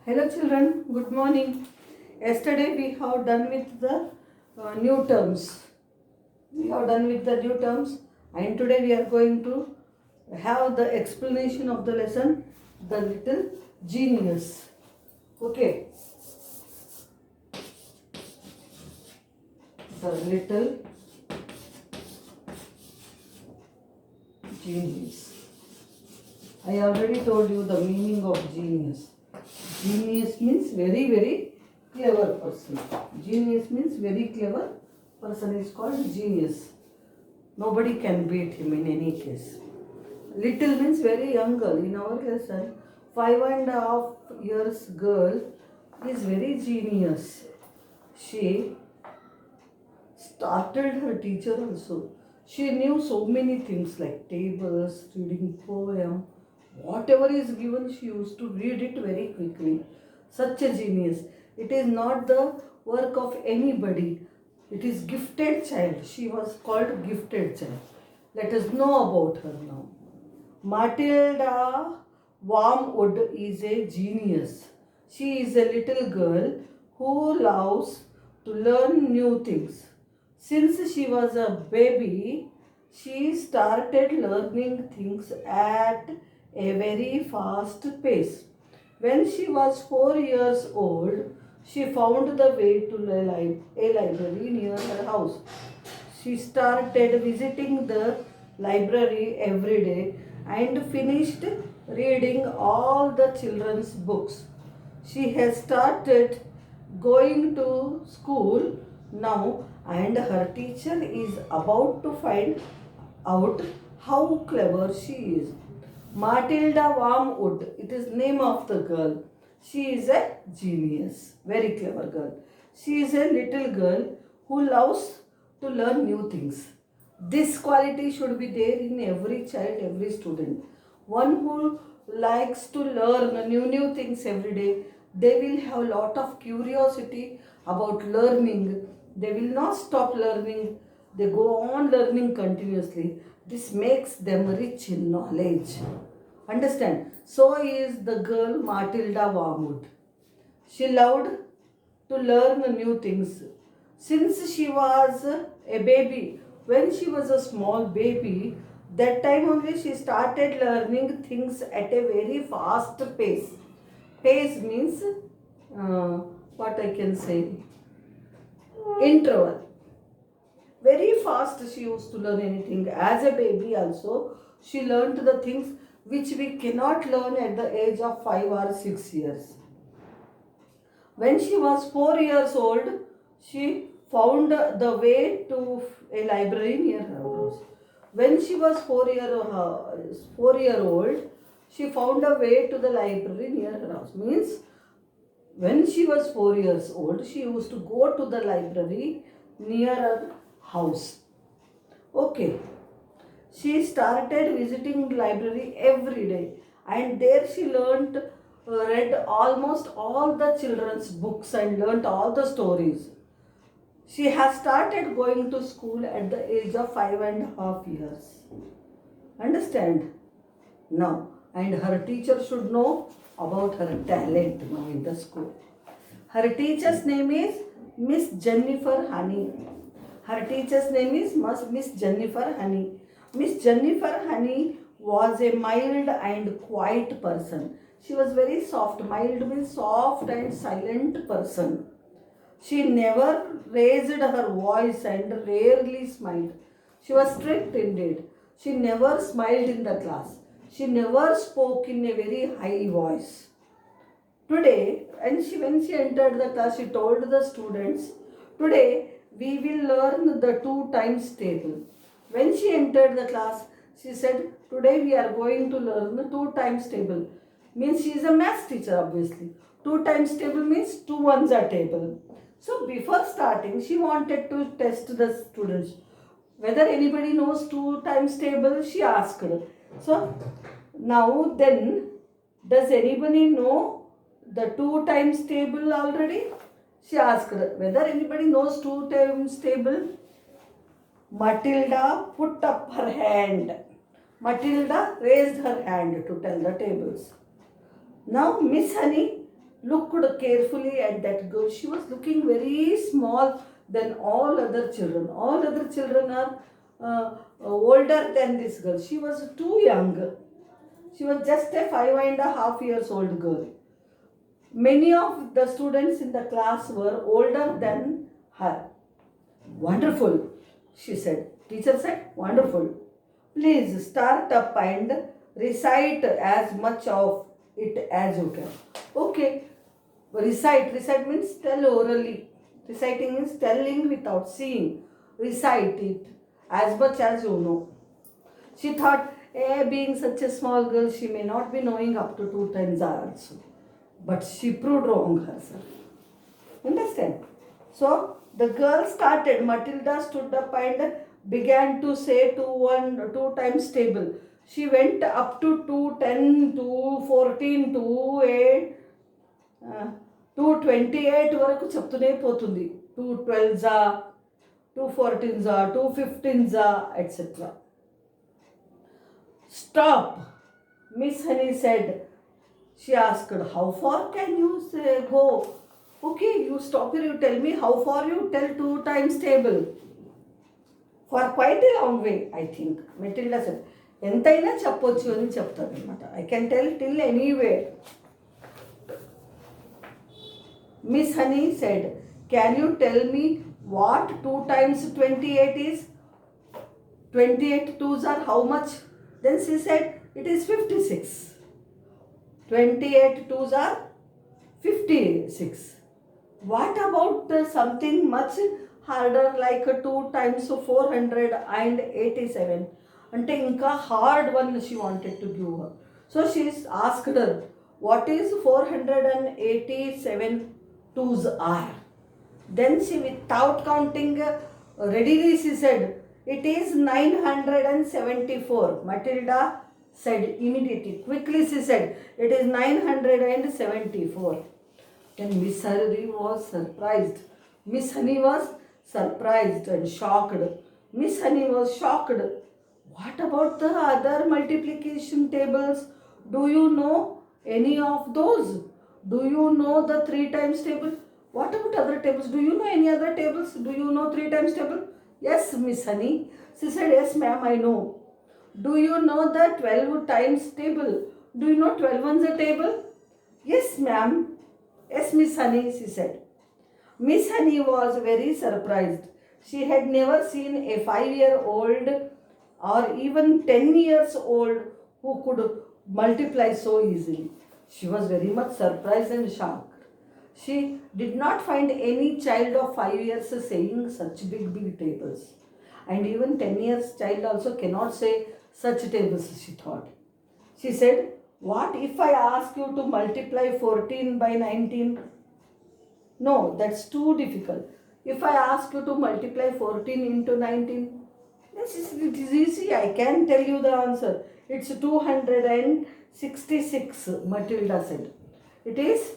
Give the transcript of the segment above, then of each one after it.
Hello children, good morning. Yesterday we have done with the new terms. We have done with the new terms and today we are going to have the explanation of the lesson, the little genius. Okay, the little genius. I already told you the meaning of genius. Genius means very clever person. Genius means very clever person is called genius. Nobody can beat him in any case. Little means very young girl. In our lesson, 5.5 years girl is very genius. She started her teacher also. She knew so many things like tables, reading poem, whatever is given she used to read it very quickly. Such a genius. It is not the work of anybody. It is gifted child. She was called gifted child. Let us know about her now. Matilda Wormwood is a genius. She is a little girl who loves to learn new things. Since she was a baby, she started learning things at a very fast pace. When she was 4 years old, she found the way to a library near her house. She started visiting the library every day and finished reading all the children's books. She has started going to school now and her teacher is about to find out how clever she is. Matilda Wormwood, it is name of the girl. She is a genius, very clever girl. She is a little girl who loves to learn new things. This quality should be there in every child, every student. One who likes to learn new things every day, they will have a lot of curiosity about learning. They will not stop learning. They go on learning continuously. This makes them rich in knowledge. Understand? So is the girl Matilda Wormwood. She loved to learn new things. Since she was a baby, when she was a small baby, that time only she started learning things at a very fast pace. Pace means what I can say, interval. Very fast she used to learn anything. As a baby also, she learned the things which we cannot learn at the age of 5 or 6 years. When she was 4 years old, she found the way to a library near her house. When she was 4 year old, she found a way to the library near her house. Means when she was 4 years old, she used to go to the library near her house. Okay. She started visiting library every day and there she read almost all the children's books and learnt all the stories. She has started going to school at the age of 5.5 years. Understand? Now, and her teacher should know about her talent now in the school. Her teacher's name is Miss Jennifer Honey. Her teacher's name is Miss Jennifer Honey. Miss Jennifer Honey was a mild and quiet person. She was very soft. Mild means soft and silent person. She never raised her voice and rarely smiled. She was strict indeed. She never smiled in the class. She never spoke in a very high voice. Today, when she entered the class, she told the students, today we will learn the 2 times table. When she entered the class, she said, today we are going to learn the 2 times table. Means she is a maths teacher obviously. 2 times table means 2 ones are table. So before starting, she wanted to test the students. Whether anybody knows 2 times table, she asked. So now then, does anybody know the 2 times table already? She asked whether anybody knows 2 times table. Matilda put up her hand. Matilda raised her hand to tell the tables. Now Miss Honey looked carefully at that girl. She was looking very small than all other children. All other children are older than this girl. She was too young. She was just a 5.5 years old girl. Many of the students in the class were older than her. Wonderful, she said. Teacher said, wonderful. Please start up and recite as much of it as you can. Okay, recite means tell orally. Reciting means telling without seeing. Recite it as much as you know. She thought, being such a small girl, she may not be knowing up to 2 times also. But she proved wrong herself. Understand? So the girl started. Matilda stood up and began to say 2 times table. She went up to 210, 214, 28, 228 వరకు చెప్తూనే పోతుంది. 212 జా, 214 జా, 215 జా, etc. Stop, Miss Honey said. She asked, how far can you go? Okay, you stop here, you tell me how far you tell 2 times table. For quite a long way, I think. Matilda said, ఎంతైనా చెప్పొచ్చు అని చెప్తాను అనమాట. I can tell till anywhere. Miss Honey said, can you tell me what 2 times 28 is? 28 twos are how much? Then she said, it is 56. 28 twos are 56. What about something much harder like 2 times 487? Ante inka hard one she wanted to give her. So she asked her, what is 487 twos are? Then she, without counting, readily she said, it is 974. Matilda said immediately, quickly she said, it is 974. Then Miss Honey was surprised. Miss Honey was surprised and shocked. Miss Honey was shocked. What about the other multiplication tables? Do you know any of those? Do you know the 3 times table? What about other tables? Do you know any other tables? Do you know 3 times table? Yes, Miss Honey. She said, yes, ma'am, I know. Do you know the 12 times table? Do you know 12 ones a table? Yes, ma'am. Yes, Miss Honey, she said. Miss Honey was very surprised. She had never seen a 5-year-old or even 10 years old who could multiply so easily. She was very much surprised and shocked. She did not find any child of 5 years saying such big tables. And even 10 years child also cannot say such tables, she thought. She said, what if I ask you to multiply 14 by 19? No, that's too difficult. If I ask you to multiply 14 into 19, it is easy. I can tell you the answer. It's 266, Matilda said. It is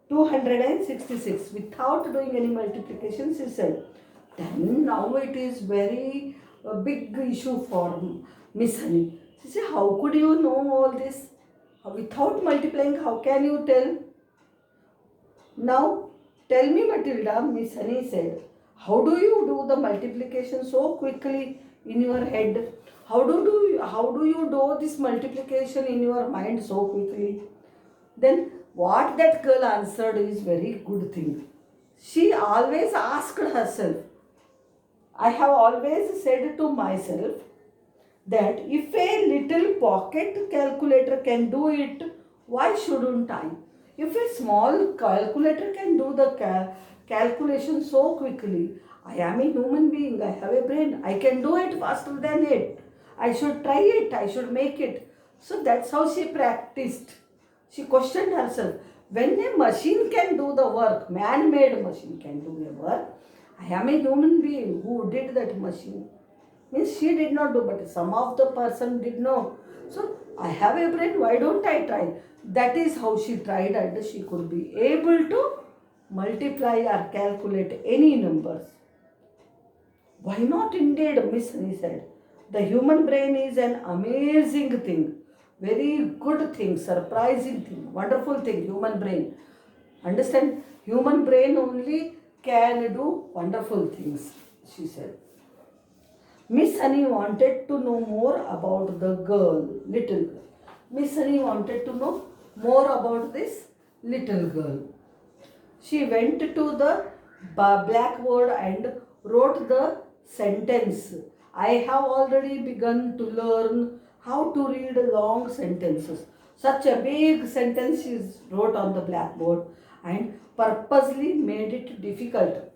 266 without doing any multiplication, she said. Then now it is very big issue for Miss Honey. She said, how could you know all this? Without multiplying, how can you tell? Now, tell me, Matilda, Miss Honey said, how do you do the multiplication so quickly in your head? How do you do this multiplication in your mind so quickly? Then what that girl answered is very good thing. She always asked herself, I have always said to myself that if a little pocket calculator can do it, why shouldn't I? If a small calculator can do the calculation so quickly, I am a human being, I have a brain, I can do it faster than it. I should try it, I should make it. So that's how she practiced. She questioned herself, when a machine can do the work, man-made machine can do the work, I am a human being who did that machine. Means she did not do, but some of the person did know. So I have a brain, why don't I try? That is how she tried, and she could be able to multiply or calculate any numbers. Why not indeed, Miss Honey said. The human brain is an amazing thing, very good thing, surprising thing, wonderful thing, human brain. Understand? Human brain only can do wonderful things, she said. Miss Honey wanted to know more about the girl, little girl. Miss Honey wanted to know more about this little girl. She went to the blackboard and wrote the sentence. I have already begun to learn how to read long sentences. Such a big sentence she wrote on the blackboard and purposely made it difficult.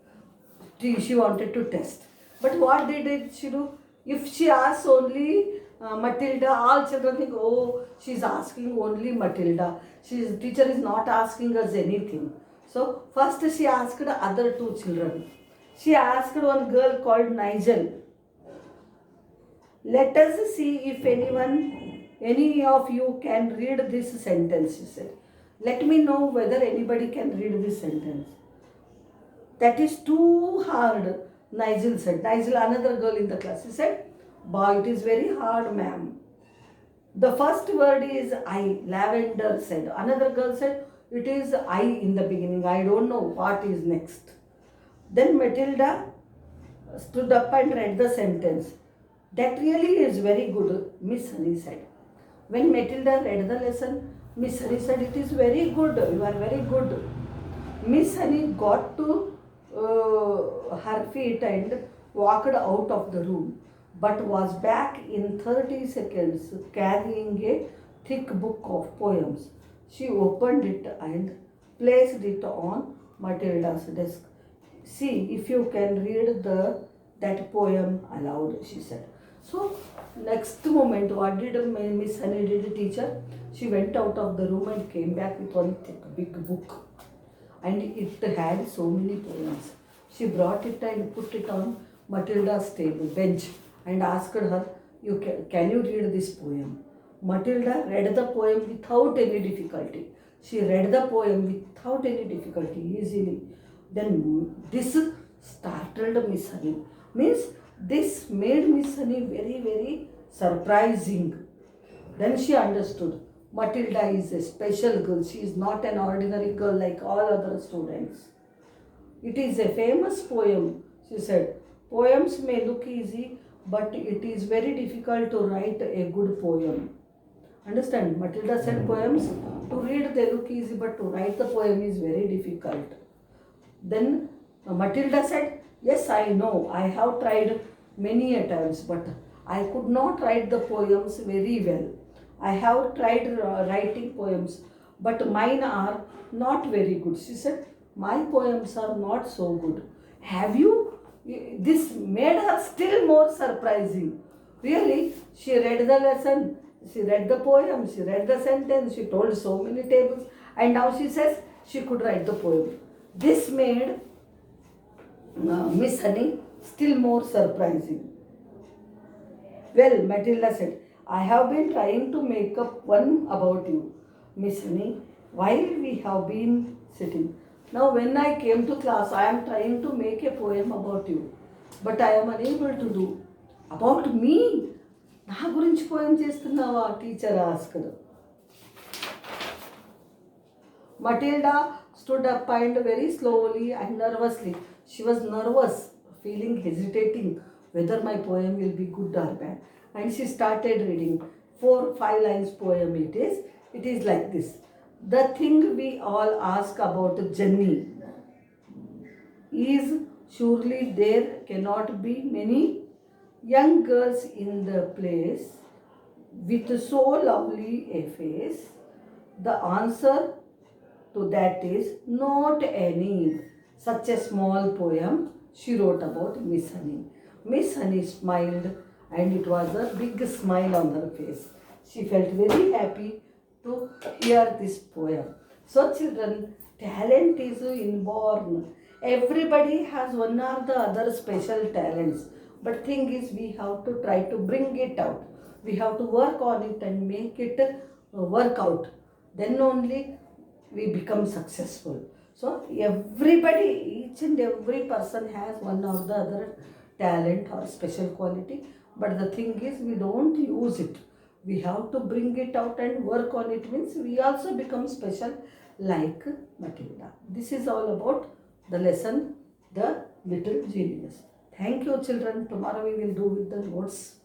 She wanted to test. But what did she do? If she asks only Matilda, all children think, oh, she's asking only Matilda. Teacher is not asking us anything. So first she asked other two children. She asked one girl called Nigel. Let us see if any of you can read this sentence, she said. Let me know whether anybody can read this sentence. That is too hard, Nigel said. Nigel, another girl in the class, he said, boy, it is very hard, ma'am. The first word is I, Lavender said. Another girl said, it is I in the beginning. I don't know what is next. Then Matilda stood up and read the sentence. That really is very good, Miss Honey said. When Matilda read the lesson, Miss Honey said, it is very good, you are very good. Miss Honey got to her feet and walked out of the room, but was back in 30 seconds carrying a thick book of poems. She opened it and placed it on Matilda's desk. See if you can read that poem aloud, she said. So next moment, what did Miss Honey did, teacher? She went out of the room and came back with one thick big book. And it had so many poems. She brought it and put it on Matilda's table bench and asked her, can you read this poem? Matilda read the poem without any difficulty. She read the poem without any difficulty, easily. Then this startled Miss Honey. Means this made Miss Honey very, very surprising. Then she understood. Matilda is a special girl. She is not an ordinary girl like all other students. It is a famous poem, she said. Poems may look easy, but it is very difficult to write a good poem. Understand? Matilda said poems, to read they look easy, but to write the poem is very difficult. Then Matilda said, yes, I know. I have tried many a times, but I could not write the poems very well. I have tried writing poems, but mine are not very good. She said, my poems are not so good. Have you? This made her still more surprising. Really, she read the lesson, she read the poem, she read the sentence, she told so many tables, and now she says she could write the poem. This made Miss Honey still more surprising. Well, Matilda said, I have been trying to make up one about you, Miss Honey, while we have been sitting. Now, when I came to class, I am trying to make a poem about you, but I am unable to do. About me? నా గురించి poem చేస్తున్నావా? Teacher asked. Matilda stood up and very slowly and nervously. She was nervous, feeling hesitating whether my poem will be good or bad. And she started reading. 4-5 lines poem it is. It is like this. The thing we all ask about Jenny is surely there cannot be many young girls in the place with so lovely a face. The answer to that is not any. Such a small poem she wrote about Miss Honey. Miss Honey smiled and it was a big smile on her face. She felt very happy to hear this poem. So children, talent is inborn. Everybody has one or the other special talents. But thing is we have to try to bring it out. We have to work on it and make it work out. Then only we become successful. So everybody, each and every person has one or the other talent or special quality. But the thing is we don't use it. We have to bring it out and work on it, means we also become special. like Matilda. This is all about the lesson, The Little Genius. Thank you, children. Tomorrow we will do with the notes.